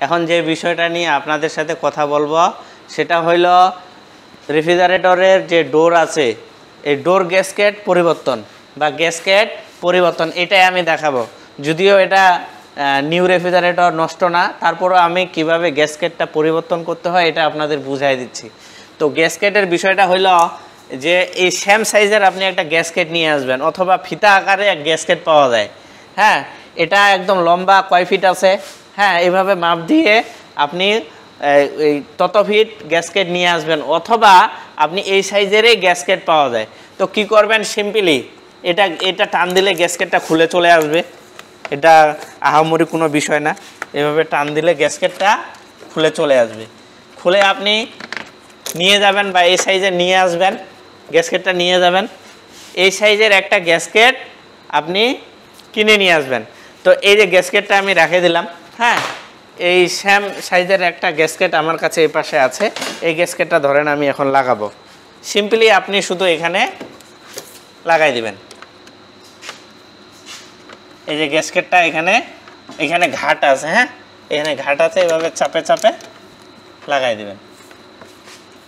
এখন যে বিষয়টা নিয়ে আপনাদের সাথে কথা বলবো সেটা হইল রেফ্রিজারেটরের যে ডোর আছে এই ডোর গ্যাসকেট পরিবর্তন বা গ্যাসকেট পরিবর্তন এটাই আমি দেখাবো। যদিও এটা নিউ রেফ্রিজারেটর নষ্ট না, তারপরও আমি কিভাবে গ্যাসকেটটা পরিবর্তন করতে হয় এটা আপনাদের বুঝাই দিচ্ছি। তো গ্যাসকেটের বিষয়টা হইল যে এই সেম সাইজের আপনি একটা গ্যাসকেট নিয়ে আসবেন, অথবা ফিতা আকারে এক গ্যাসকেট পাওয়া যায়। হ্যাঁ, এটা একদম লম্বা কয় ফিট আছে, হ্যাঁ এইভাবে মাপ দিয়ে আপনি এই তত ফিট গ্যাসকেট নিয়ে আসবেন, অথবা আপনি এই সাইজেরই গ্যাসকেট পাওয়া যায়। তো কি করবেন, সিম্পলি এটা টান দিলে গ্যাসকেটটা খুলে চলে আসবে। এটা আহামরি কোনো বিষয় না, এভাবে টান দিলে গ্যাসকেটটা খুলে চলে আসবে। খুলে আপনি নিয়ে যাবেন বা এই সাইজের নিয়ে আসবেন, গ্যাসকেটটা নিয়ে যাবেন। এই সাইজের একটা গ্যাসকেট আপনি কিনে নিয়ে আসবেন। তো এই যে গ্যাসকেটটা আমি রেখে দিলাম, হ্যাঁ এই সেম সাইজের একটা গ্যাসকেট আমার কাছে এই পাশে আছে। এই গ্যাসকেটটা ধরেন আমি এখন লাগাবো। সিম্পলি আপনি শুধু এখানে লাগাই দিবেন। এই যে গ্যাসকেটটা এখানে ঘাট আছে, হ্যাঁ এখানে ঘাট আছে, এভাবে চাপে চাপে লাগাই দিবেন।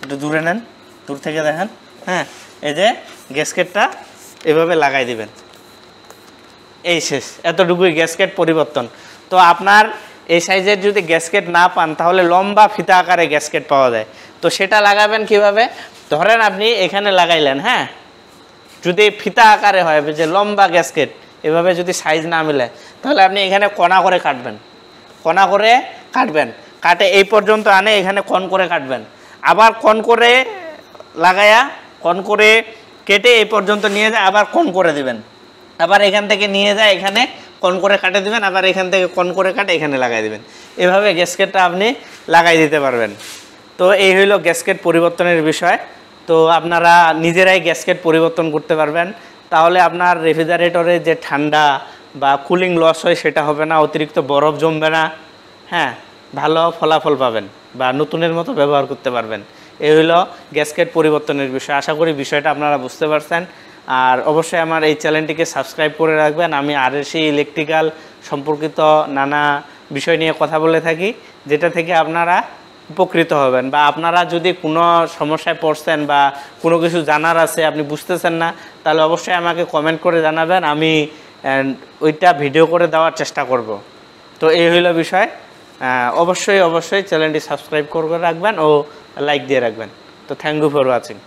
একটু দূরে নেন, দূর থেকে দেখেন, হ্যাঁ এই যে গ্যাসকেটটা এভাবে লাগাই দিবেন। এই শেষ, এতটুকুই গ্যাসকেট পরিবর্তন। তো আপনার এই সাইজের যদি গ্যাসকেট না পান তাহলে লম্বা ফিতা আকারে গ্যাসকেট পাওয়া যায়। তো সেটা লাগাবেন কিভাবে, ধরেন আপনি এখানে লাগাইলেন, হ্যাঁ যদি ফিতা আকারে হয় যে লম্বা গ্যাসকেট, এভাবে যদি সাইজ না মিলে তাহলে আপনি এখানে কণা করে কাটবেন, কণা করে কাটবেন, কাটে এই পর্যন্ত আনে এখানে কোণ করে কাটবেন, আবার কোণ করে লাগায়া কোণ করে কেটে এই পর্যন্ত নিয়ে যায় আবার কোণ করে দিবেন, আবার এখান থেকে নিয়ে যায় এখানে কোণ করে কাটে দিবেন, আবার এখান থেকে কোণ করে কাটে এখানে লাগাই দিবেন। এভাবে গ্যাসকেটটা আপনি লাগাই দিতে পারবেন। তো এই হইল গ্যাসকেট পরিবর্তনের বিষয়। তো আপনারা নিজেরাই গ্যাসকেট পরিবর্তন করতে পারবেন, তাহলে আপনার রেফ্রিজারেটরে যে ঠান্ডা বা কুলিং লস হয় সেটা হবে না, অতিরিক্ত বরফ জমবে না, হ্যাঁ ভালো ফলাফল পাবেন বা নতুনের মতো ব্যবহার করতে পারবেন। এই হইল গ্যাসকেট পরিবর্তনের বিষয়। আশা করি বিষয়টা আপনারা বুঝতে পারছেন। আর অবশ্যই আমার এই চ্যানেলটিকে সাবস্ক্রাইব করে রাখবেন। আমি আরএসি ইলেকট্রিক্যাল সম্পর্কিত নানা বিষয় নিয়ে কথা বলে থাকি, যেটা থেকে আপনারা উপকৃত হবেন। বা আপনারা যদি কোনো সমস্যায় পড়ছেন বা কোনো কিছু জানার আছে আপনি বুঝতেছেন না, তাহলে অবশ্যই আমাকে কমেন্ট করে জানাবেন, আমি ওইটা ভিডিও করে দেওয়ার চেষ্টা করব। তো এই হইল বিষয়। অবশ্যই চ্যানেলটি সাবস্ক্রাইব করে রাখবেন ও লাইক দিয়ে রাখবেন। তো থ্যাংক ইউ ফর ওয়াচিং।